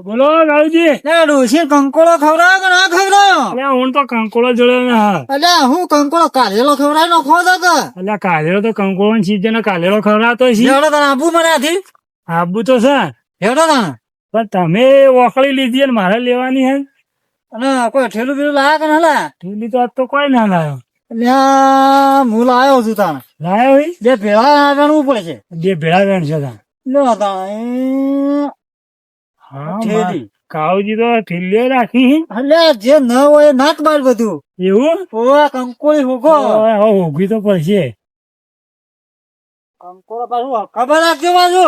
બોલો ગાળુજી. ડોશી કંકોળો ખવડાયો કે ના ખવડાયો? અલ્યા હું તો કંકોળો જોડે ના. અલ્યા હું કંકોળો કાઢેલો ખવડાય નો ખોદો તો અલ્યા કાલેરો તો કંકોળો ની સીઝન કાલેરો ખવડાવતો છે. હેડો તને આબુ મનાથી આબુ તો છે હેડો તને પણ તમે ઓકળી લીધી ને મારે લેવાની હે. અને કોઈ ઠેલું બીલું લાયા કે ના લાયા? ઢીલી તો આજ તો કોઈ ના લાયો. અલ્યા હું લાયો છું તાને લાયો હોય બે ભેળા વેણવું પડે છે. બે ભેળા વેણ છે તાન. લો તાણે હા ઠેલી. કાવજી તો ઠેલીઓ રાખી. અલ્યા જે ન હોય એ નાક બાર બધું એવું ઓવા કંકોળી હોગો હોગી તો પડશે. કંકોળો પાછું ખબર રાખજો બાજુ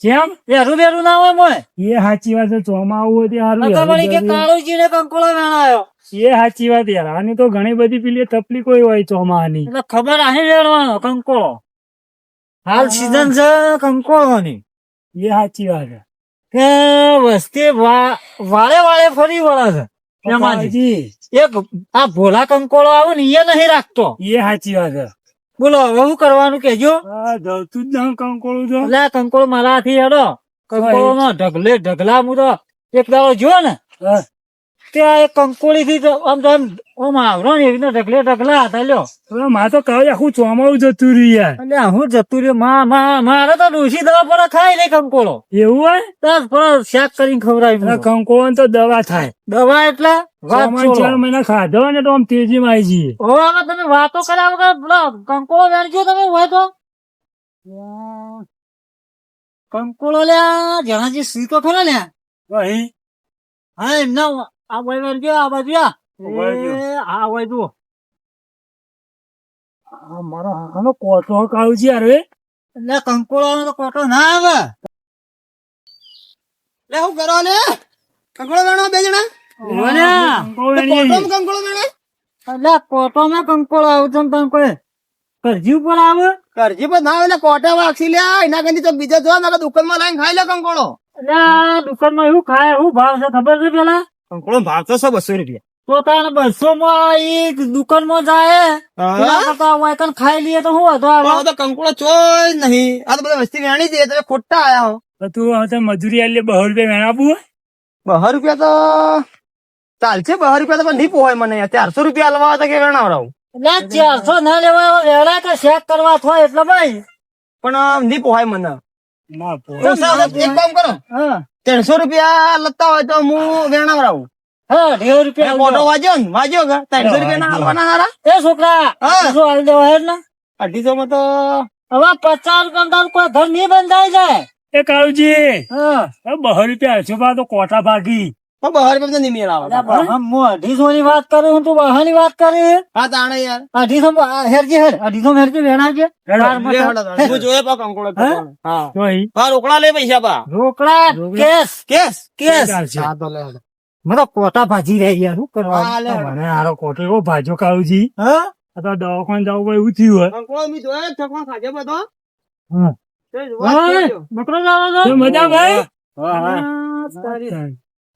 કેમ બેરું બેરું ના હોય મોય એ સાચી વાત છે. ચોમા આવું હોય નકર વળી કે તે કાળુજી ને કંકોળો વેણાયો એ સાચી વાત યાર. આની તો ઘણી બધી પેલી તકલીફો હોય ચોમાની. એટલે ખબર આહી વેણવાનો કંકોળો હાલ સીઝન છે કંકોળોની એ સાચી વાત છે. કે વસ્તી વાળે વાળે ફરી વળે છે એમાંથી એક આ ભોલા કંકોળો આવે ને એ નહીં રાખતો. એ સાચી વાત છે. બોલો હવે શું કરવાનું કેજો? જવતું જ ના કંકોળું તો. એટલે આ કંકોળો મારા હાથી હેડો કંકોળો નો ઢગલા હું તો એક દાડો જો ને હા. ત્યાં એક કંકોળી થી આમ તો આમ આવરો ને એવી ઢગલા હતા લ્યો. હવે માં તો કહે આખું ચોમાવું જતું રહ્યું યાર. એટલે હું જતું રહ્યો મારે તો ડોસી દવા પર ખાય નહીં કંકોળો. એવું હોય 10 પર શાક કરીને ખવડાવી કંકોળો તો દવા થાય. દવા એટલે વાત ચોમામાં છોડો. 4 મહિના ખાધો ને તો આમ તેજી માં આવી જઈએ. હવે આમાં તમે વાતો કર્યા વગર પેલો કંકોળો વેણજો તમે હોય તો કંકોળો લ્યા જણાજી સી તો ખરા લ્યા ભાઈ હા એમના આ ભાઈ વેણજો આ બાજુ આ વાળજો. આ હોય જુઓ આ મારો આનો કોટો કાવજી યાર હવે. એટલે કંકોળો તો કોટો ના આવે. લે હું કરો લે કંકોળો વેણો બે જણા કંકોળો વેણીએ. કોટમ કંકોળો વેણે એટલે કોટો માં કંકોળો આવે છે તમે કોઈ કરજી ઉપર આવે. કરજી પર ના એટલે કોટા વાક્ષી લે એના કંઈ તો બીજા જો ના દુકાનમાં લઈને ખાઈ લે કંકોળો એટલે આ દુકાનમાં એવું ખાય એવું ભાવ છે ખબર છે પેલા કંકોળો ભાવ તો 200 રૂપિયા તો તાને 200 માં એ દુકાન માં જાય એના કરતા વાયકન ખાઈ લઈએ તો શું હતો આવે? તો કંકોળો ચોય નહીં આ તો બધા વસ્તી વેણી દે તમે ખોટા આયા હો તો તું હવે મજૂરી આલી 200 રૂપિયા વેણ આપવું હોય? 200 રૂપિયા તો ચાલશે 200 રૂપિયા તો પણ નહીં પોહાય મને 400 રૂપિયા આલવા હતા કે વેણાવરાવું એટલે 400 ના લેવા વેળા કે શેક કરવા થાય એટલે ભાઈ પણ નહીં પોહાય મને ના તો સાહેબ, એક કામ કરો હા 300 રૂપિયા લતા હોય તો હું વેણાવરાવું હા 1.5 રૂપિયા મોટો વાજ્યો ને વાજ્યો કે 300 રૂપિયા ના હાલવાના હારા એ છોકરા હા. શું હાલ દેવા હેડ ને 250 માં તો હવે 50 રૂપિયા તાર કોઈ ઘર નહીં બંધાઈ જાય. એ કાવજી હા 200 રૂપિયા હશે પા તો કોટા ભાગી. પણ 200 રૂપિયા તો નહીં મેળ આવે એટલે હું 250 ની વાત કરું હું તું 200 ની વાત કરી હા તાણે યાર 250 હેરજી હેડ 250 હેરજી વેણાવજે. લે હળો તાણે. હું જોયે પા કંકોળો હા તો અહીં હા રોકડા લે પૈસા પા રોકડા કેસ કેસ કેસ ચાલશે. હા તો લે હળો. મને કોટા ભાજી રહી યાર શું કરવા? હા લે હળો. મને હારો કોટો એવો ભાજો કાવજી. હા આ તો દવાખાને જવું પડે એવું થયું હોય. કંકોળો મી જોયે જ છકવા ખાજે બધો હા. તે જોવા જ ઓય, કરજો. બકરો લાવો તો મજા ભાઈ.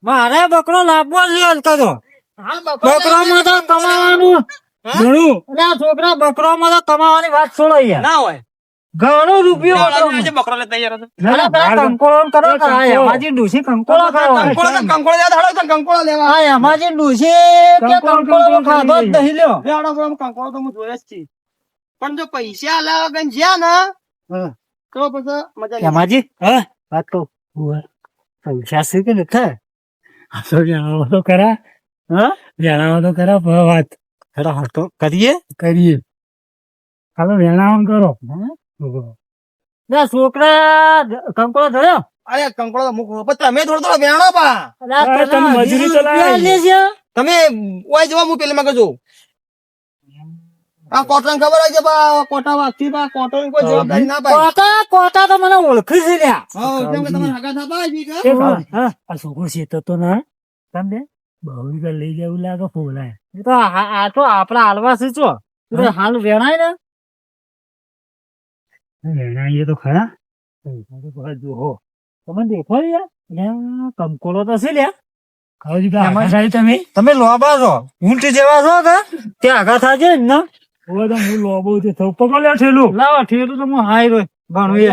મારે બકરો લાવવો છે હલકા તો હા બકરો બકરામાં તો કમાવાનું ઘણું એટલે આ છોકરા બકરામાં તો કમાવાની વાત છોડો યાર ના હોય ઘણો રૂપિયો આજે બકરો લેતા યાર અરે પેલા કંકોળો કરો કે આ એમાજી ડૂસી કંકોળો ખાવા કંકોળો લેતા હળો તો કંકોળો લેવા આ એમાજી ડૂસી કે કંકોળો ખાધો જ નહીં લ્યો લે હળો બરો કંકોળો તો હું જોયે જ છી પણ જો પૈસા આલા ગન જ્યા ને હા. તો પછી મજા નહીં એમાજી હા વાત કહું હોય. પૈસા છે કે નથી આ તો વેણામાં તો ખરા. હા વેણામાં તો ખરા પણ વાત હેડો હટો કરીએ કરીએ. હાલો વેણામાં કરો. ના છોકરા કંકોળો ધર્યો અરે કંકોળો તો મૂકો પણ તમે થોડો થોડો વેણો પા હા, તમે મજૂરી તો લાવી. તમે ઓય જોવા હું પેલી માં કજો આ કોટન ખબર હોય છે બા કોટા વાગતી બા કોટન કોઈ જવાબદારી ના પાય કોટા તો મને ઓળખી છે લ્યા હા કેમ કે તમે હગા થતા હોય જી એ કામ. હા. આ છોકરો શેતો તો ના તમને 200 રૂપિયા લઈ જવું લાગે ફોલાય. એ તો આ તો આપડા હાલવા છે ચો હાલ વેણાય ને વેણાઈએ તો ખરા. જોહો તમે દેખો યાર લ્યા, કંકોળો તો છે લ્યા કાવજી ભાઈ સાહેબ તમે તમે લોબા છો ઊંટ જેવા છો કે ત્યાં આગા થાજે ને હવે તો હું લોબો છે થયું પકડ લે ઠેલું. લાવો ઠેલું તો હું હાઈ રહ્યો ઘણું એ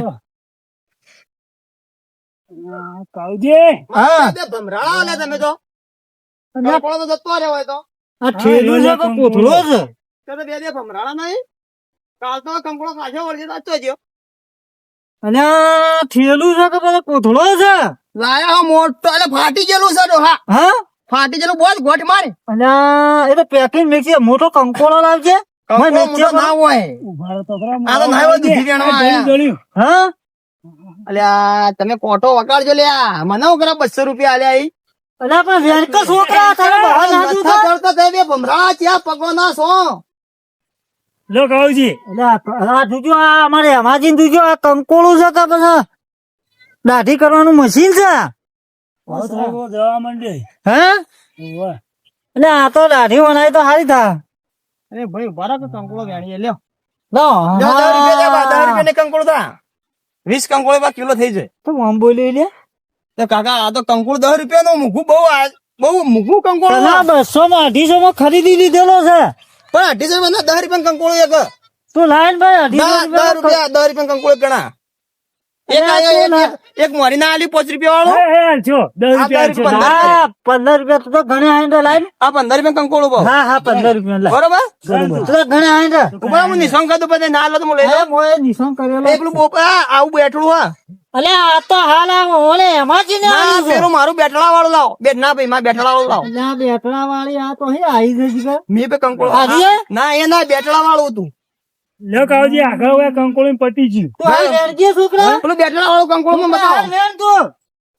કાળુજી હા બે ભમરાળા ને તમે તો અને આ કંકોળો તો જતો રહ્યો હોય તો આ ઠેલું છે કે કોથળો છે તો બે ભમરાળા નહીં કાલ તો કંકોળો ખાશો વળશે સાચો જ્યો અને આ ઠેલું છે કે પેલો કોથળો છે લાયા મોટો એટલે ફાટી ગયેલું છે ડોહા હા ફાટી ગયેલું બોલ ગોટ મારે અને આ એ તો પેકિંગ મિક્સી મોટો કંકોળો લાવજે કંકોળો મોટો ના હોય ઉભા તો ખરા, આ તો ના હોય દૂધી વેણવા આયા. જળ્યું. હા અલ્યા તમે કોઠો વગાડજો લ્યા મને હું કરા 200 રૂપિયા આલ્યા ઈ અને પણ વેણકો છોકરા તારે બહાર ના નથા જુતા કરતા તે બે ભમરાળા ચા પગો ના સો લો કાળુજી આ જોજો આ અમારે હેમાજીને જોજો આ કંકોળું છે કે પછી દાઢી કરવાનું મશીન છે થોડો જવા માંડે હે ઉભા. એટલે આ તો દાઢી બનાવી તો સારી થા અરે ભાઈ બરાબર તો કંકોળો વેણીએ લ્યો લો 10 રૂપિયા ને કંકોળો તા 20 કંકોળો બા કિલો થઈ જાય તો આમ બોલી લે તો કાકા આ તો કંકોળ 10 રૂપિયા નું મૂઘું બહુ મૂઘું કંકોળ પેલા 200 માં 250 માં ખરીદી લીધેલો છે પણ 250 રૂપિયા 10 રૂપિયા કંકોળ એક તું લાઈન ભાઈ 10 250 રૂપિયા કંકોળ ગણા એક મોરી ના આલી 5 રૂપિયા વાળો એ, એ, જો 10 રૂપિયા આ છે. 15 હા 15 રૂપિયા તો ઘણે આઈને લાઈન આ 15 રૂપિયા કંકોળ બહુ હા હા 15 રૂપિયા લાઈન બરોબર તો ઘણે આઈને ઉપર હું નિશંક હતું પછી ના લો તો હું લઈ લઉં મોય નિશાન કરેલો એકલું બોપા આવું બેઠડું હા અલે આ તો હાલ આ ઓલે હેમાજી ને ના આવી છે પેલું મારું બેઠડા વાળું લાવો બેટ ના ભાઈ મારે બેઠડા વાળું લાવો અલે આ બેટડા વાળી આ તો હે આવી જઈ છે મેં પે કંકોળ આવી હે? ના એ ના બેઠડા વાળું હતું લો કાળુજી આગળ હવે કંકોળી પટી ગયું તું હાલ વેરજે છોકરા પેલું બેઠડા વાળું કંકોળ માં હાલ બતાવો વેર તું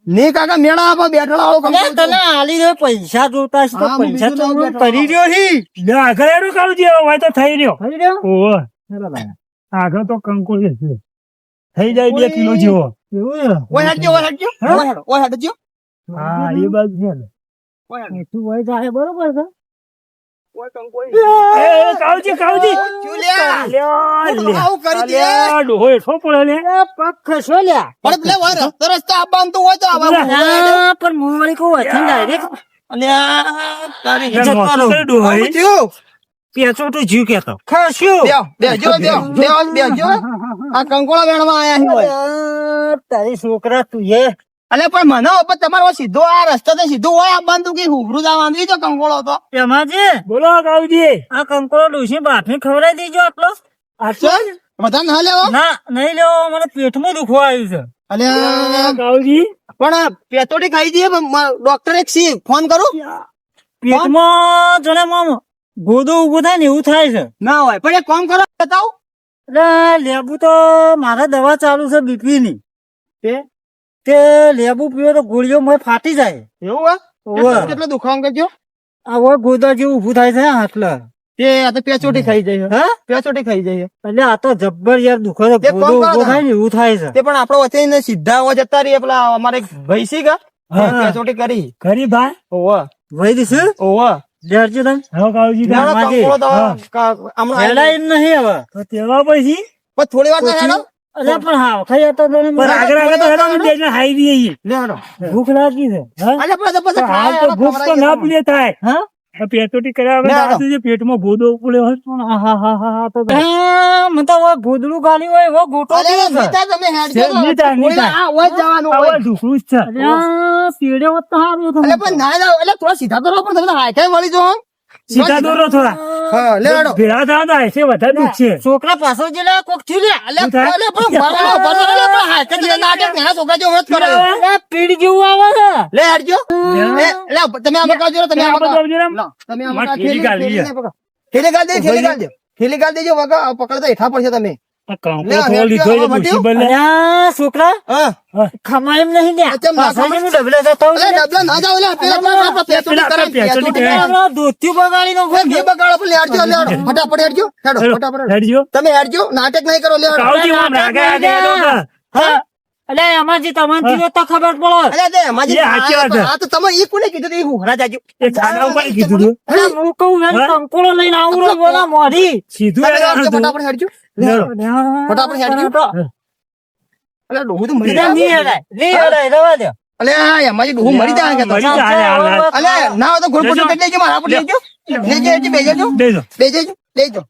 ને કાકા મેળા આપો બેઠડા વાળું અલે કંકોળ તને હાલી રે પૈસા જોતા છે તો હા, હું પૈસા બીજું તો લાવું બેઠો. કરી રહ્યો હી લો આગળ એનું કાળુજી હવે હોય તો થઈ રહ્યો કરી રહ્યો ઓહો ચાલો ભાઈ. આગળ તો કંકોળી છે થઈ જાય 2 કિલો જેવો એવું છે ઓય હટજો ઓય હટજો ઓય હટજો હા એ બાજુ છે ને. ઓય હટજો તું હોય જાય બરોબર છે ઓય કંકોળ એ, કાળુજી કાળુજી શું લ્યા લ્યો, લે. આવું કરી દે અલ્યા, ડોહો હેઠો પડે લે. એ પગ ખસો લ્યા પણ પેલા વાર રસ્તા આપવાનું તો હોય તો આવા ના, પણ હું વળી કહું હતી ડાયરેક્ટ અને આ તારી લે, ઇજ્જત મોટું કરો કરી ડોહો, આવું હે? થયું પેચો તો જીવ કેતો ખસ્યું બેજો આ કંકોળા વેણવા આયા હી હોય તારી છોકરા તું એ અલે પણ મને હવે તમારો સીધો આ રસ્તો તો સીધો હોય આ બાંધું કે હુભરું જવાનું ઈ તો કંકોળો તો એમાં છે બોલો કાળુજી આ કંકોડો ડોસી બાફી ખવડાવી દેજો આટલો ચલ બધા ના લેવો ના નહીં લેવો મને પેટમાં દુખવા આવ્યું છે અલે કાળુજી પણ પેતોડી ખાઈ જઈએ ડોક્ટર એક સી ફોન કરું પેટમાં જણે આમ ગોદો ઉભો થાય ને એવું થાય છે ના હોય પણ એક કામ કરો બતાવ એટલે લેબુ તો મારે દવા ચાલુ છે બીપી ની તે લેબુ પીવો તો ગોળીઓ મોય ફાટી જાય એવું ઓવે. હે કેટલો દુખાવ કરજો આ હોય ગોદા જેવું ઉભું થાય છે આટલે તે આ તો પેચોટી ખાઈ જાય હા પેચોટી ખાઈ જાય એટલે આ તો જબ્બર યાર દુખો તો તે કોણ ગોદો કરે ઉભો છે? થાય ને એવું થાય છે તે પણ આપડો વચ્ચે ને સીધા હોય જતા રહીએ પેલા અમારે એક ભાઈ સી કા હા. પેચોટી કરી ખરી ભાઈ ઓવા વહી દીશું ઓવા લેરજો તમે હવે કાળુજી ના, કામ. માજી. હમણાં હેડાઈ નહીં હવે તો તેવા પછી થોડી વાર ના હેડો અરે પણ હા ખાઈ તો તને પણ આગળ આગળ તો હેડો અમે બે જણા હાઈ દઈએ. લે હેડો ભૂખ લાગી છે હા? અલે પછી પછી પણ હાલ તો ભૂખ તો ના પૂરી થાય હા આ પેટોટી કર્યા વગર ના, આ સુધી પેટમાં ગોદો ઉપડ્યો હોય પણ આહાહાહા તો મને તો હવે ભૂદડું ગાલી હોય એવો ગોટો અરે થયો છે. નીતા તમે હેડજો છે, નીતા, થોડી વાર નીતા. આ હોય જ જવાનું આવા હોય ઢુકડું જ છે અલ્યા, પીળે હોત તો સારું હતું. અલે પણ ના જાવ એટલે થોડા સીધા તો રહો પણ તમને હાઈકાઈ મળી જો સીધા દોરો થોડા હા લે હેડો ભેળા થયા તો આયસે વધારે દુઃખ છે છોકરા પાછો જે લે કોક થયું લે અલે શું થાય? અલે પણ ભરવાનો ભરવાનો પણ હાઈકાઈ તમે નાટક ના છોકરા જેવો મત કરો અલ્યા, પીળ જેવું આવે છે લે હેડજો લે તમે આ મકાજો તમે આ આ બધું મકા આવજો ને. લો તમે આ મારે મકા ઠેલી ગાલી છે. ઠેલી ગાલ દે ઠેલી ગાલ દે ઠેલી ગાલ દેજો વગર પકડ તો હેઠા પડશે તમે આ કંકુ લે, થોડો લીધો હેડજો, છે આમાં મુસીબત લે. અલ્યા, છોકરા હા ખમાય એમ નહીં લે અચ્છા, ના પાછળ ખમાય. જેનું ડબલે જતો હોય અલે છે. ડબલા ના જાવ લે પેલા પેલા પેચોટી કરે પેચોટી પેચોટી કરે. કરે હમણાં ધોતિયું બગાડી નાખો. ઘી બગાડો પણ હેડજો લે હેડો ફટાફટ હેડજો હેડો હેડો, ફટાફટ હેડો. હેડજો. તમે હેડજો નાટક નહીં કરો લે હેડો કાળુજી આમ આગળ આગળ હેડો કે. હા? અલ્યા, એમાંથી તમને થયું તો ખબર પડે અલે દે માજી એ સાચી વાત છે. આ તો તમે ઈ કોને કીધું તું? ઈ હુંહરા જાજો એ ખાના ઉપર કીધું તું. અલ્યા, હું કહું એમ હા? કંકોડો લઈને આવું રહ્યો બોલા મોઢી સીધું તમે હેડવાનું હેડજો, હતું. ફટાફટ હેડજો હેડો. ફટાફટ હેડજો. અલે ડોહું તો મરી બીજા નહીં જાય હેડાય, નહીં હેડાય, રહેવા દો. અલે આ માજી ડોહું મરી જાય કે તો. મરી જાય, હાલ, હાલ. અલે ના હોય તો ગોળપોટો કરી લેજો મારા પર લેજો લેજો હેડજો બેજો દેજો. બેજો લેજો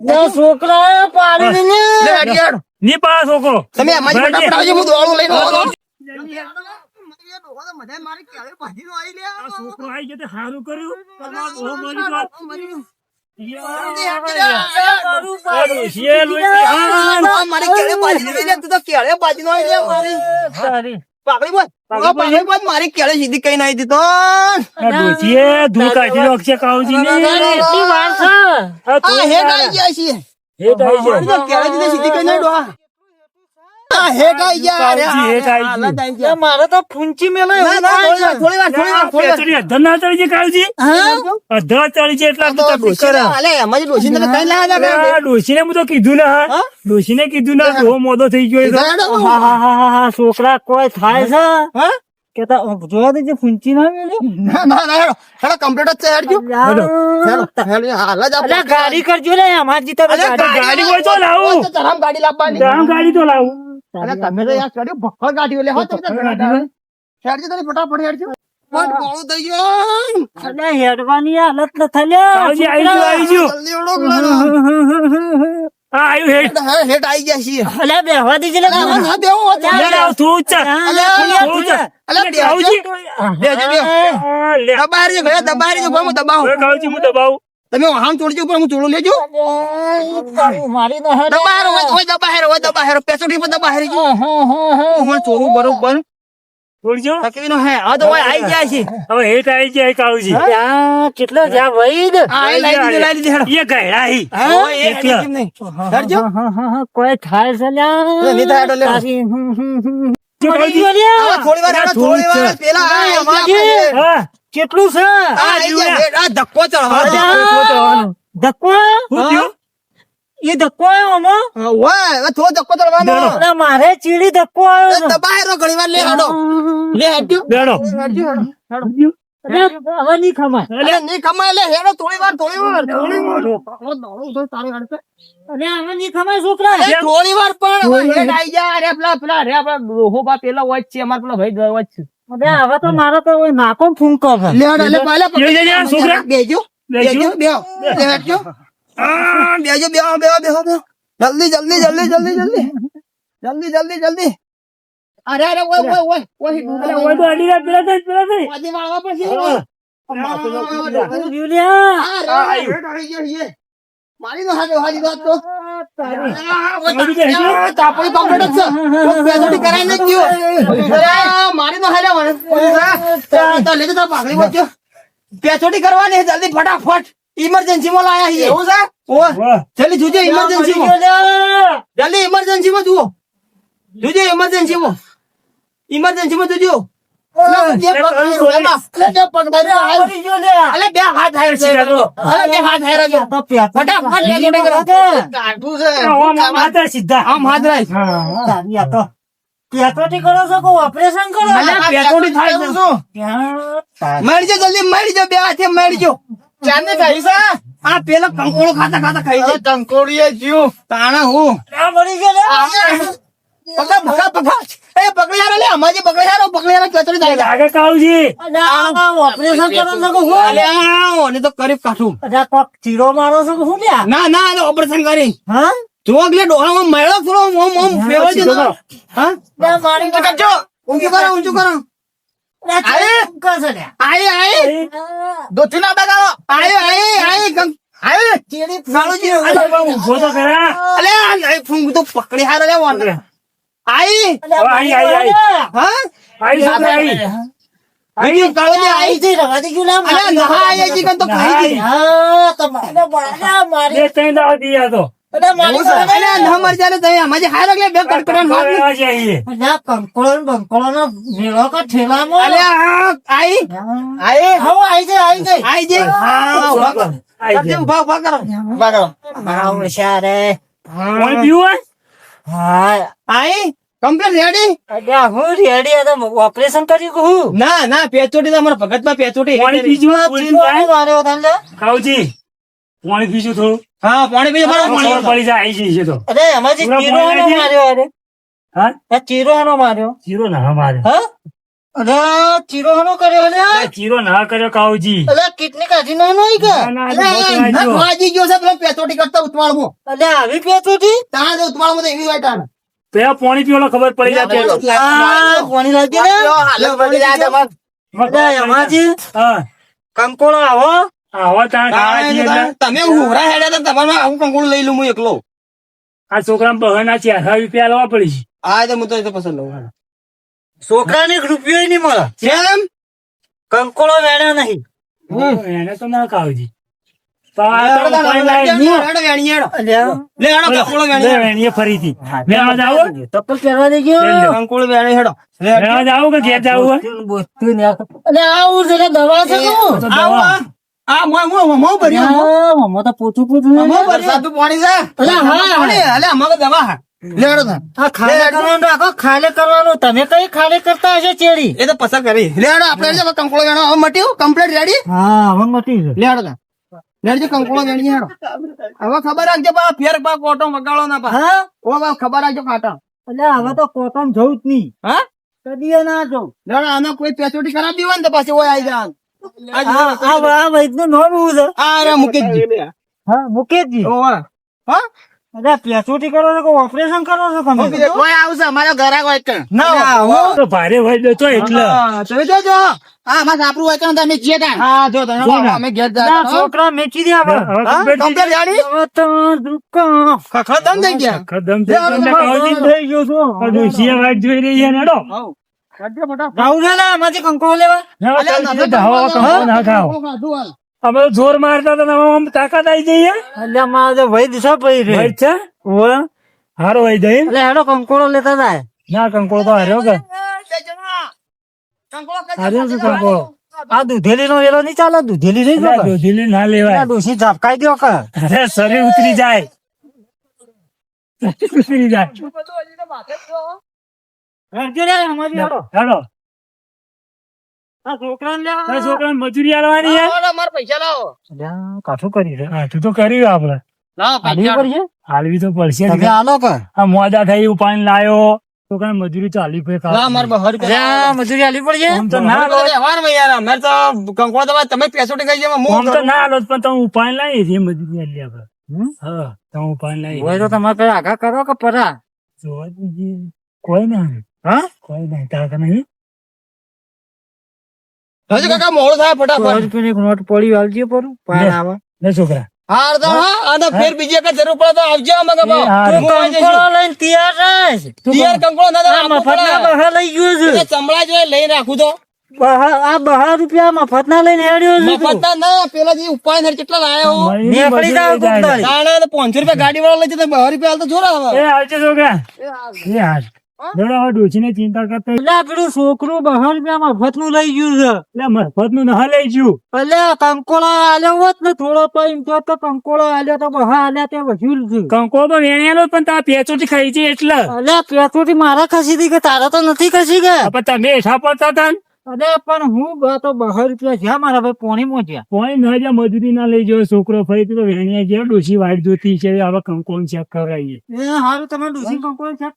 બે છોકરા પાડી ને લે હેડજો હેડો ની પાસ છોકરો. તમે માજી ફટાફટ આવજો હું દોડું લઈને આવું છું. આ છોકરો આઈ ગયો તે સારું કર્યું તમારો ડોહો મરી ગયો. આ ડોશીએ લોહી મારી કેળે સીધી કઈ નાઈ દીધો આ ડોશીએ ધૂળ કાઢી નાખશે કાળુજીને. એટલી વાર છે. આ તો હેઠ આઈ ગયા છીએ હેઠ આઈ જાય. કેળે દીધે સીધી કઈ નાઈ ડોહા હેઠ આઈ ગયા અરે કાળુજી હેઠ આઈ ગયું. હાલત આઈ ગયા. મારે તો ફૂંચી મેલે ના, ના, થોડી વાર પેટની અધર ના ચડી જાય કાળુજી. અધર ચડી જાય એટલે આટલું તકલીફ કરે. અલે એમાં જ ડોશીને તો કઈ લાવ્યા તા આ ડોશીને હું તો કીધું ને હા ડોશીને કીધું ને ડોહો મોદો થઈ ગયો એ તો. હા, છોકરા કોઈ થાય છે હા? કેતા જોવા દેજે ફૂંચી ના મેલે. ના ના ના હેડો હેડો કમ્પ્લીટ જ છે હેડજો હેડો હેડો હાલ જ અલ્યા ગાડી કરજો ને અમારજી તમે ગાડી હોય તો લાવું. ચરામ ગાડી લાવવાની ગામ ગાડી તો લાવું. અરે તમે તો યાર કર્યું ભક્કર ગાડી લે હો તમે તો હેડજો તને ફટાફટ હેડજો મત મોડું થઈ ગયું અલ્યા હેડવાની હાલત ન થલ્યા. કાળુજી આઈ ગયું આઈ ગયું. જલ્દી ઓળો બોલો હા આયું હેઠ. હેડ આઈ ગયા છીએ અલ્યા બેહવા દેજે ને. ના બેહો લે આવ થોડું ચાલ. થોડું ચાલ. અલે કાળુજી. બેજો બે હા, લે. દબાઈ જો ગયા દબાઈ જો હું દબાવ હવે કાળુજી હું દબાવું. તમે હામ છોડજો પણ હું ચોળું લેજો મારી ના હેડ. દબાહેરો હોય દબાહેરો પેસોડી પર દબાહેરો હું ચોળું બરોબર થોડજો. તકવીનો હે આ તો હોય આઈ ગયા છે હવે હેઠ આઈ જાય કાળુજી. ત્યાં કેટલો જ્યાં વૈદ. આ લાઈ દીધી હેડો એ ગયડા હી. હા એ કેમ નહીં હેડજો કોઈ થાય છે લ્યા. નહીં થાય હેડો લે તારી, કાળુજી. મરી ગયો લ્યા. થોડી વાર હેડો થોડી વાર પેલા આ અમાજી. હા કેટલું છે આઈ ગયા આ ધક્કો ચડવા ધક્કો શું થયું? એ ધક્કો આવ્યો આમાં. ઓય થોડો ધક્કો ચડવાનો અરે મારે ચીડી ધક્કો આવ્યો છે. દબાહેરો ઘણી વાર લે હેડો લે હેડજો બેડો. અરે હવે નહીં ખમાય. અલે નહીં કમાય લે હેડો થોડી વાર અરે હવે નહીં ખમાય છોકરા. થોડી વાર પણ હેડ આઈ જા અરે પેલા રે આપડા ડોહો બા પેલા હોય છે અમાર પેલા ભાઈ હોય છે અરે હવે તો મારે તો ઓય નાકો ફૂંકો છે. લે હેડ લે પાલે લે, લે, લે, છોકરા. બેજો બેજો બેહો લે હેડજો બેજો બેહો જલ્દી જલ્દી જલ્દી જલ્દી જલ્દી જલ્દી જલ્દી જલ્દી અરે અરે ઓય ઓય ઓય ઓય અરે ઓય તો અડી રહ્યા, પેલા થઈ, પેલા થઈ. વાદી વાળવા પછી લ્યા. મારી નો હાજો હાજી વાત તો તારી. તાપડી પકડ છે પેસોડી કરાઈ ન ગયો અરે મારી નો હાલે મને તો લેજો તો પાઘડી વચ્ચો પેસોડી કરવાની છે જલ્દી ફટાફટ ઇમરજન્સી માં લાયા છે એવું છે ઓ વાહ. જલ્દી જોજે ઇમરજન્સી માં જલ્દી ઇમરજન્સી માં જુઓ જોજે ઇમરજન્સી માં જોજો અલે બે હાથ હાયર છે અલે બે હાથ હાયર છે ફટાફટ લેજો કાઢું છે આમ માથે સીધા. આમ હાથ રાખ તારી આ તો પેટોટી કરો છો કે ઓપરેશન કરો. અલ્યા પેટોડી થાય છે શું મરજો જલ્દી મરજો બે હાથે મરજો ચાંદને ખાઈ છે આ પેલો કંકોડો ખાતા ખાતા ખાઈ છે કંકોડીએ જીવ તાણા હું આ મરી ગયો લ્યા. પકડ પકડ પકડ એ પકડી યાર લે અમાજી પકડી યાર પેટોડી થાય લાગે કાળુજી. આ ઓપરેશન કરો છો કે હું. અલ્યા ઓને તો કરી કાઠું અરે કોક ચીરો મારો છો કે હું લ્યા. ના ના એને ઓપરેશન કરી હા જો એટલે ડોહામાં મેળો થોડો ઓમ ફેવર છે સીધો હા લ્યા મારી તો કરજો ઊંચું કરો કસે લ્યા. આઈ દોથી ના બગાડો આઈ ચીડી કાળુજી અરે બહુ ઊભો તો ખરા. અલે આ ફૂંગ તો પકડી હારે લે વાંધો આઈ આઈ, આઈ, આઈ. હા આઈ છોકરા, આઈ. આઈ કાળુજી આઈ આઈ જઈ રવા દીધું લ્યા. અલે નહા આઈ જી કન તો ખાઈ દી હા તમારે બાળા મારી. બે ત્રણ દાડા દીયા તો. અરે મારી અલે ન મર જાને તઈ અમાજે હારે લે બે કટકરાન વાત આ જઈએ. અલ્યા કંકોળો ને બંકોળો નો મેળો કા ઠેલામાં. અલે આઈ હવે આઈ જઈ. આઈ જી હા ઉભા કરો આઈ જાય. ઉભા કરો મારા હોશિયારે. પાણી પીવું હોય? હા આઈ કમ્પ્લીટ રેડી અલ્યા હું રેડી હતો ઓપરેશન કર્યું કે હું. ના ના પેચોટી તો અમારા ભગત માં પેચોટી પાણી પીજું હોય? ચીરો માર્યો તને. કાળુજી, પાણી પીજું થોડું. હા પાણી પીજો મારો ખબર પાણી પડી જાય, આઈ જઈએ તો. અરે એમાં જે પૂરા ચીરો પાણી નો નાખી? માર્યો અરે હા? આ ચીરો નો માર્યો. ચીરો ના મારે. હા અરે ચીરો નો કર્યો અલ્યા. ચીરો ના કર્યો કાળુજી. અલ્યા કિડની કાઢી નો નહીં કે. ના, ના, મોત લાગ્યો. વાજી ગયો છે પેલો પેચોટી કરતા ઉતવાળમાં અલ્યા આવી પેતું હતી. તાણ ઉતવાળમાં તો એવી વાટાણ પેલા પાણી પીવાનો ખબર પડી જાય આ કોની લાગી ને હાલો, પડી જાય તમારે. બધા એમાંથી હા કંકોળો આવો આવો તાણ ખાવા જઈએ એટલે. તમે હુંરા હેડ્યા તો તમારે આવું કંકુડું લઈ લઉં હું એકલો. આ છોકરાને બહાના 4,000 રૂપિયા લાવવા પડી છે. હા તો હું તો પસંદ લઉં. છોકરાને એક રૂપિયો નહીં મળે કેમ? કંકોળો વેણ્યો નહીં એને તો ના ખાવજી. હેડો તાણ, હેડો વેણી હેડો. અલ્યા લે હેડો કંકુડો વેણી હેડો. વેણીએ ફરીથી વેણવા જાવ ચપ્પલ પહેરવા દે ગયો કંકુડો વેણી હેડો. લે હેડો. વેણવા જાવ કે ઘેર જાવું આવું છે કે દવા છે શું? આવો, આ. આ મોં ભર્યું, મોં. મમ્મા તો પોતું પોતું મોં ભર્યું. વરસાદનું પાણી છે. અલા, હા. પાણી, અલે અમારે દવા હા. લે હેડો તાણ. આ ખાલે કરવાનું રાખો ખાલે કરવાનું તમે કઈ ખાલે કરતા હશો ચેડી એ તો પસંદ કરી. લે હેડો આપણે હેડો, કંકુડો વેણો હવે મટ્યું કમ્પ્લીટ રેડી. હા હવે મટી છે લે હેડો તાણ. લેડજો કંકુડો વેણી હેડો. હવે ખબર રાખજો બા ફેર બા કોટો વગાડો ના બા. હા ઓ બા ખબર રાખજો કાંટા. એટલે હવે તો કોટન જવું જ નહીં હા કદી ના જવું લેડો આનો કોઈ પેચોટી કરાવી દીધું ને તો પાછી ઓય આવી જાય. આ વૈદનું નામ એવું છે આ રે મુકેશજી. હા મુકેશજી ઓવા. હા એટલે પેચોટી કરો છો કે ઓપરેશન કરો છો તમે કોઈ આવશે અમારા ઘરે કોઈ કણ. ના હું તો ભારે હોય તો ચો એટલે હા, તમે જોજો. હા અમારે સાપરું હોય કણ તમે જીએ તા. હા જો તમે જો ને. અમે ઘેર ના જા. છોકરા મેચી દે આપણે હવે હા, complete complete રેડી? હવે તો દુકાન ખખડા દમ થઈ ગયા. ખતમ લે, હવે થઈ તો ગયું. થઈ ગયો છો આ ડોશીએ વાટ જોઈ રહી છે ને હેડો. હાઉ. કાઢજો મોટા. રાહુલ ને આમાંથી કંકોળો લેવા ના, અલ્યા, તમે નતો ધાવો કંકુ ના ખાઓ. ખાધું હાલ. અમે તો જોર મારતા હતા ને હવે આમ તાકાત આવી જઈએ એટલે મારે વૈદ છે ભાઈ રે ભાઈ છે ઓવે હારો હોય જઈ એટલે હેડો કંકોળો લેતા જાય ના કંકોળો તો હાર્યો કે કંકોડો કઈ હાર્યો છે કંકોળો. આ દૂધેલી નો વેલો નહીં ચાલે દૂધેલી નહીં ના, જોતા દૂધીલી ના લેવાય. ડોસી ઝાપકાઈ દો કે અરે શરીર ઉતરી જાય શરીર ઉતરી જાય હેડજો રે અમારી હેડો હેડો આ છોકરાને લેવા તારા છોકરાને મજૂરી આલવાની છે લાવો, મારા પૈસા લાવો. અલ્યા, કાઠું કરી છે હા તું તો કર્યું આપડે લાવો હાલવી પૈસા. પડશે હાલવી તો પડશે જ તમે કે. આલો કે આ મોડા થઈ એવું પાણી લાયો છોકરાને મજૂરી તો હાલવી પડે લાવો, મારા બહાર રૂપિયા અલ્યા, મજૂરી આલવી પડશે આમ તો ના ના લો વ્યવહારમાં યાર અમારે તો કંકોડો દવા તમે પેસોટી ખાઈ જાય આમ તો ના લો પણ તમે ઉપાય લાવી છે મજૂરી આલી આપડે હમ? હા તમે ઉપાય હોય તો લાવી તમારે પેલા આગા કરો કે પરા જોવા દીજે. કોઈ ના હા કોઈ નહીં તારે તો નહીં હજુ કાકા મોડું થાય 100 ફટાફટ. રૂપિયાની એક નોટ પડી આલજે પરું પાન આવે લે છોકરા હાર તો હા અને ફેર બીજી વખત જરૂર પડે તો આવજો અમે એ હાર. હું આવી જઈશું. કંકોળો લઈને તૈયાર રહે તિયાર કંકોડો ના આ આપવો મફત ના પડે. બહાર લઈ ગયો છે એટલે ચમડા જોઈએ લઈને રાખું તો આ 12 રૂપિયા મફત ના લઈને હેડ્યો છે તું. મફત ના પેલા જે ઉપાય ને કેટલા લાયા હો મહિને નીકળી જાવ મજૂરી જાય. કોકદાળી. તાણે તો 500 રૂપિયા ગાડી વાળો લઈ જતો 12 રૂપિયા હાલ તો જોરા હવે એ આવજે છોકરા એ હાર જોડો હવે ડોશીને ચિંતા કરતા એટલે આ પેલું છોકરું 12 રૂપિયા મફત નું લઈ ગયું છે એટલે મફત નું ના લઈ ગયું એટલે કંકોળો આલ્યો હોત ને થોડો પૈન તો કંકોળો આલ્યો તો બહાર આલ્યા તે વસૂલ છે કંકો તો વેણેલો પણ તારા પેચોથી ખાઈ છે એટલે એટલે પેસોથી મારા ખસી હતી કે તારા તો નથી ખસી ગયા પણ તમે હેઠા પડતા હતા ને અરે પણ હું ગયો તો 12 રૂપિયા જ્યાં મારા ભાઈ પોણી મોજ્યા કોઈ ના જ્યાં મજૂરી ના લઈ ગયો છોકરો ફરીથી તો વેણિયા જેવો ડોશી વાટ જોતી છે હવે કંકોણ ચેક કરાવીએ એ હારું તમે ડૂસી કંકોળો ચેક